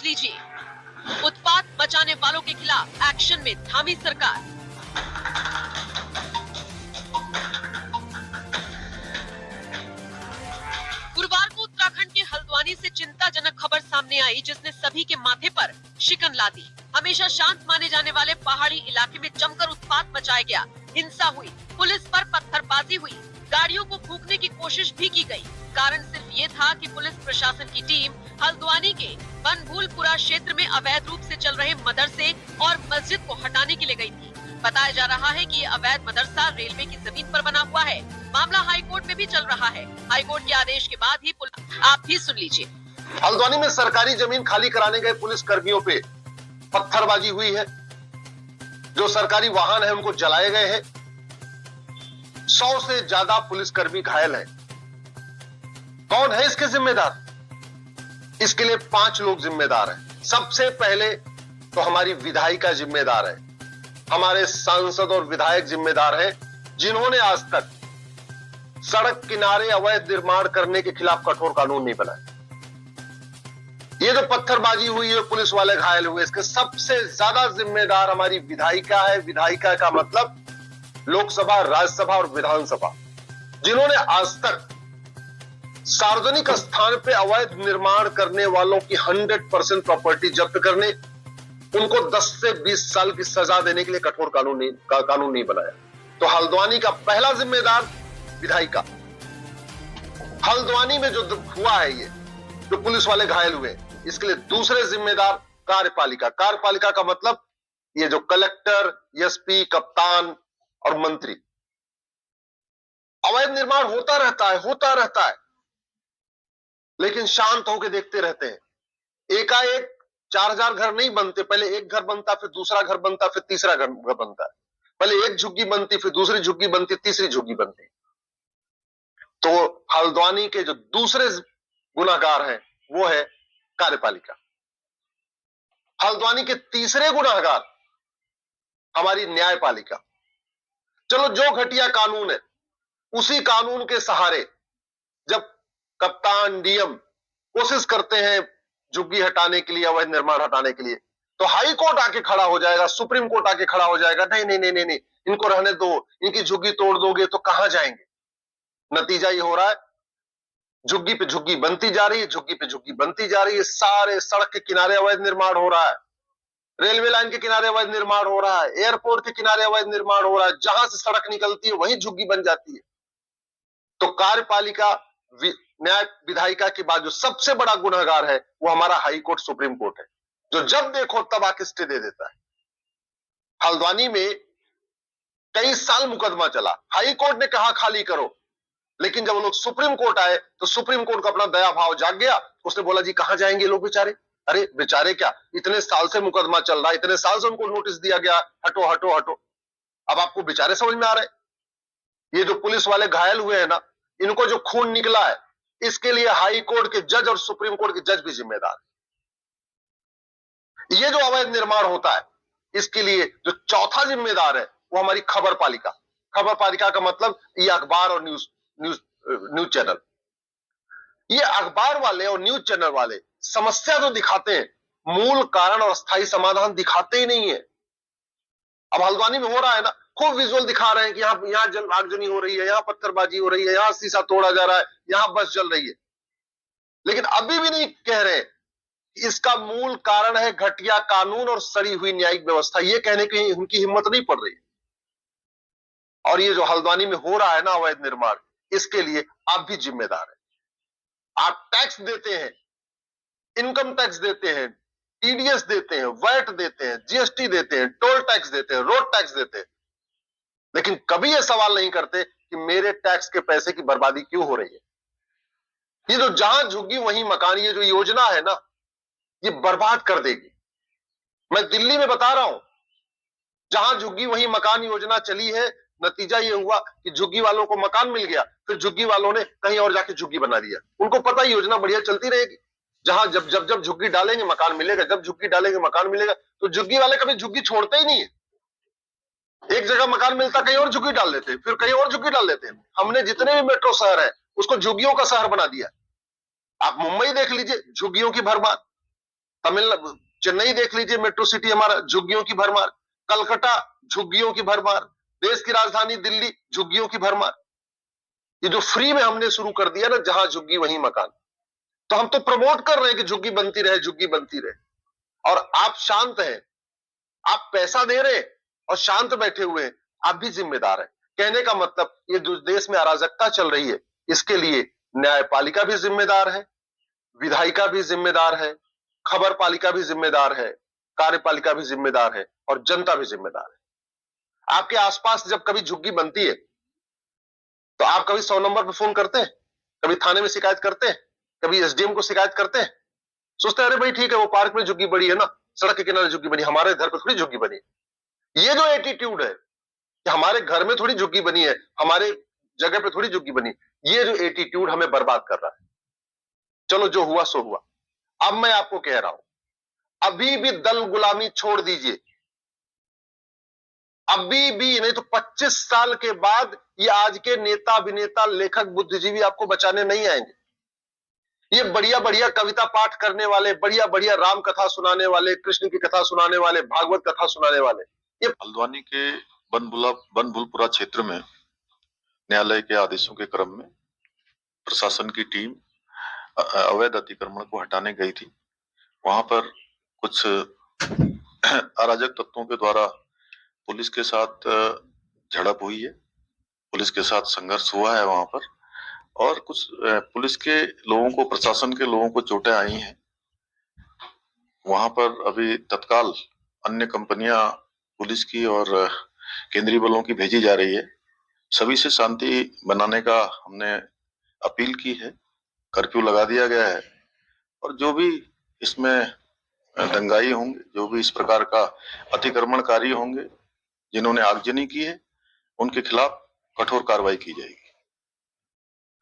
लीजिए। उत्पात मचाने वालों के खिलाफ एक्शन में थामी सरकार। गुरुवार को उत्तराखंड के हल्द्वानी से चिंताजनक खबर सामने आई, जिसने सभी के माथे पर शिकन ला दी। हमेशा शांत माने जाने वाले पहाड़ी इलाके में जमकर उत्पात मचाया गया। हिंसा हुई, पुलिस पर पत्थरबाजी हुई, गाड़ियों को फूंकने की कोशिश भी की गई। कारण सिर्फ ये था कि पुलिस प्रशासन की टीम हल्द्वानी के बनभूलपुरा क्षेत्र में अवैध रूप से चल रहे मदरसे और मस्जिद को हटाने के लिए गई थी। बताया जा रहा है कि ये अवैध मदरसा रेलवे की जमीन पर बना हुआ है। मामला हाईकोर्ट में भी चल रहा है। हाईकोर्ट के आदेश के बाद ही आप भी सुन लीजिए। हल्द्वानी में सरकारी जमीन खाली कराने गए पुलिस कर्मियों पे पत्थरबाजी हुई है। जो सरकारी वाहन है उनको जलाए गए हैं। 100 से ज्यादा पुलिसकर्मी घायल हैं। कौन है इसके जिम्मेदार? इसके लिए 5 लोग जिम्मेदार हैं। सबसे पहले तो हमारी विधायिका जिम्मेदार है। हमारे सांसद और विधायक जिम्मेदार हैं, जिन्होंने आज तक सड़क किनारे अवैध निर्माण करने के खिलाफ कठोर कानून नहीं बनाया। ये जो पत्थरबाजी हुई है, पुलिस वाले घायल हुए, इसके सबसे ज्यादा जिम्मेदार हमारी विधायिका है। विधायिका का मतलब लोकसभा, राज्यसभा और विधानसभा, जिन्होंने आज तक सार्वजनिक स्थान पे अवैध निर्माण करने वालों की 100% प्रॉपर्टी जब्त करने, उनको 10 से 20 साल की सजा देने के लिए कठोर कानून नहीं बनाया। तो हल्द्वानी का पहला जिम्मेदार विधायिका। हल्द्वानी में जो हुआ है, ये जो पुलिस वाले घायल हुए, इसके लिए दूसरे जिम्मेदार कार्यपालिका। कार्यपालिका का मतलब ये जो कलेक्टर, एसपी, कप्तान और मंत्री। अवैध निर्माण होता रहता है, लेकिन शांत होकर देखते रहते हैं। एकाएक 4000 घर नहीं बनते। पहले एक घर बनता, फिर दूसरा घर बनता, फिर तीसरा घर बनता है। पहले एक झुग्गी बनती, फिर दूसरी झुग्गी बनती, तीसरी झुग्गी बनती। तो हल्द्वानी के जो दूसरे गुनाहगार हैं, वो है कार्यपालिका। हल्द्वानी के तीसरे गुनाहगार हमारी न्यायपालिका। चलो, जो घटिया कानून है, उसी कानून के सहारे जब कप्तान, डीएम कोशिश करते हैं झुग्गी हटाने के लिए, अवैध निर्माण हटाने के लिए, तो हाई कोर्ट आके खड़ा हो जाएगा, सुप्रीम कोर्ट आके खड़ा हो जाएगा, नहीं नहीं नहीं नहीं, इनको रहने दो, इनकी झुग्गी तोड़ दोगे तो कहां जाएंगे। नतीजा ये हो रहा है, झुग्गी पे झुग्गी बनती जा रही है, झुग्गी पे झुग्गी बनती जा रही है। सारे सड़क के किनारे अवैध निर्माण हो रहा है, रेलवे लाइन के किनारे अवैध निर्माण हो रहा है, एयरपोर्ट के किनारे अवैध निर्माण हो रहा है। जहां से सड़क निकलती है वहीं झुग्गी बन जाती है। तो कार्यपालिका, न्याय, विधायिका के बाद जो सबसे बड़ा गुनहगार है, वो हमारा हाई कोर्ट, सुप्रीम कोर्ट है, जो जब देखो तब आके स्टे दे देता है। हल्द्वानी में कई साल मुकदमा चला, हाई कोर्ट ने कहा खाली करो, लेकिन जब लोग सुप्रीम कोर्ट आए तो सुप्रीम कोर्ट को अपना दया भाव जाग गया। उसने बोला जी कहां जाएंगे लोग बेचारे। अरे बेचारे क्या, इतने साल से मुकदमा चल रहा है, इतने साल से उनको नोटिस दिया गया, हटो हटो हटो। अब आपको बेचारे समझ में आ रहे हैं। ये जो पुलिस वाले घायल हुए हैं ना, इनको जो खून निकला है, इसके लिए हाई कोर्ट के जज और सुप्रीम कोर्ट के जज भी जिम्मेदार है। ये जो अवैध निर्माण होता है, इसके लिए जो चौथा जिम्मेदार है, वो हमारी खबर पालिका। खबर पालिका का मतलब ये अखबार और न्यूज चैनल। ये अखबार वाले और न्यूज चैनल वाले समस्या तो दिखाते हैं, मूल कारण और स्थायी समाधान दिखाते ही नहीं है। अब हल्द्वानी में हो रहा है ना, खूब विजुअल दिखा रहे हैं कि यहाँ आगजनी हो रही है, यहाँ पत्थरबाजी हो रही है, यहाँ शीशा तोड़ा जा रहा है, यहाँ बस जल रही है, लेकिन अभी भी नहीं कह रहे इसका मूल कारण है घटिया कानून और सड़ी हुई न्यायिक व्यवस्था। ये कहने की उनकी हिम्मत नहीं पड़ रही। और ये जो हल्द्वानी में हो रहा है ना अवैध निर्माण, इसके लिए आप भी जिम्मेदार हैं। आप टैक्स देते हैं, इनकम टैक्स देते हैं, टीडीएस देते हैं, वैट देते हैं, जीएसटी देते हैं, टोल टैक्स देते हैं, रोड टैक्स देते हैं, लेकिन कभी यह सवाल नहीं करते कि मेरे टैक्स के पैसे की बर्बादी क्यों हो रही है। ये जो जहां झुग्गी वहीं मकान, ये जो योजना है ना, ये बर्बाद कर देगी। मैं दिल्ली में बता रहा हूं, जहां झुग्गी वहीं मकान योजना चली है, नतीजा ये हुआ कि झुग्गी वालों को मकान मिल गया, फिर झुग्गी वालों ने कहीं और जाके झुग्गी बना दिया। उनको पता ही योजना बढ़िया चलती रहेगी, जहां जब जब जब झुग्गी डालेंगे मकान मिलेगा, जब झुग्गी डालेंगे मकान मिलेगा। तो झुग्गी वाले कभी झुग्गी छोड़ते ही नहीं है। एक जगह मकान मिलता, कहीं और झुग्गी डाल लेते, फिर कहीं और झुग्गी डाल लेते। हमने जितने भी मेट्रो शहर है उसको झुग्गियों का शहर बना दिया। आप मुंबई देख लीजिए, झुग्गियों की भरमार। तमिलनाडु, चेन्नई देख लीजिए, मेट्रो सिटी हमारा, झुग्गियों की भरमार। कलकत्ता, झुग्गियों की भरमार। देश की राजधानी दिल्ली, झुग्गियों की भरमार। ये जो फ्री में हमने शुरू कर दिया ना, जहां झुग्गी वहीं मकान, तो हम तो प्रमोट कर रहे हैं कि झुग्गी बनती रहे, झुग्गी बनती रहे। और आप शांत हैं, आप पैसा दे रहे और शांत बैठे हुए हैं, आप भी जिम्मेदार हैं। कहने का मतलब, ये जो देश में अराजकता चल रही है, इसके लिए न्यायपालिका भी जिम्मेदार है, विधायिका भी जिम्मेदार है, खबर पालिका भी जिम्मेदार है, कार्यपालिका भी जिम्मेदार है, और जनता भी जिम्मेदार है। आपके आसपास जब कभी झुग्गी बनती है, तो आप कभी 100 नंबर पर फोन करते हैं? कभी थाने में शिकायत करते हैं? कभी एसडीएम को शिकायत करते हैं? सोचते हैं अरे भाई ठीक है, वो पार्क में झुग्गी बड़ी है ना, सड़क के किनारे झुग्गी बनी, हमारे घर पर थोड़ी झुग्गी बनी। ये जो एटीट्यूड है कि हमारे घर में थोड़ी झुग्गी बनी है, हमारे जगह पे थोड़ी झुग्गी बनी, ये जो एटीट्यूड हमें बर्बाद कर रहा है। चलो, जो हुआ सो हुआ। अब मैं आपको कह रहा हूं, अभी भी दल गुलामी छोड़ दीजिए। अभी भी नहीं तो 25 साल के बाद ये आज के नेता, अभिनेता, लेखक, बुद्धिजीवी आपको बचाने नहीं आएंगे। ये बढ़िया बढ़िया कविता पाठ करने वाले, बढ़िया बढ़िया राम कथा सुनाने वाले, कृष्ण की कथा सुनाने वाले, भागवत कथा सुनाने वाले, ये हल्द्वानी के बनभूलपुरा क्षेत्र में न्यायालय के आदेशों के क्रम में प्रशासन की टीम अवैध अतिक्रमण को हटाने गई थी। वहां पर कुछ अराजक तत्वों के द्वारा पुलिस के साथ झड़प हुई है, पुलिस के साथ संघर्ष हुआ है वहां पर, और कुछ पुलिस के लोगों को, प्रशासन के लोगों को चोटें आई हैं। वहां पर अभी तत्काल अन्य कंपनियां पुलिस की और केंद्रीय बलों की भेजी जा रही है। सभी से शांति बनाने का हमने अपील की है, कर्फ्यू लगा दिया गया है, और जो भी इसमें दंगाई होंगे, जो भी इस प्रकार का अतिक्रमणकारी होंगे, जिन्होंने आगजनी की है, उनके खिलाफ कठोर कार्रवाई की जाएगी।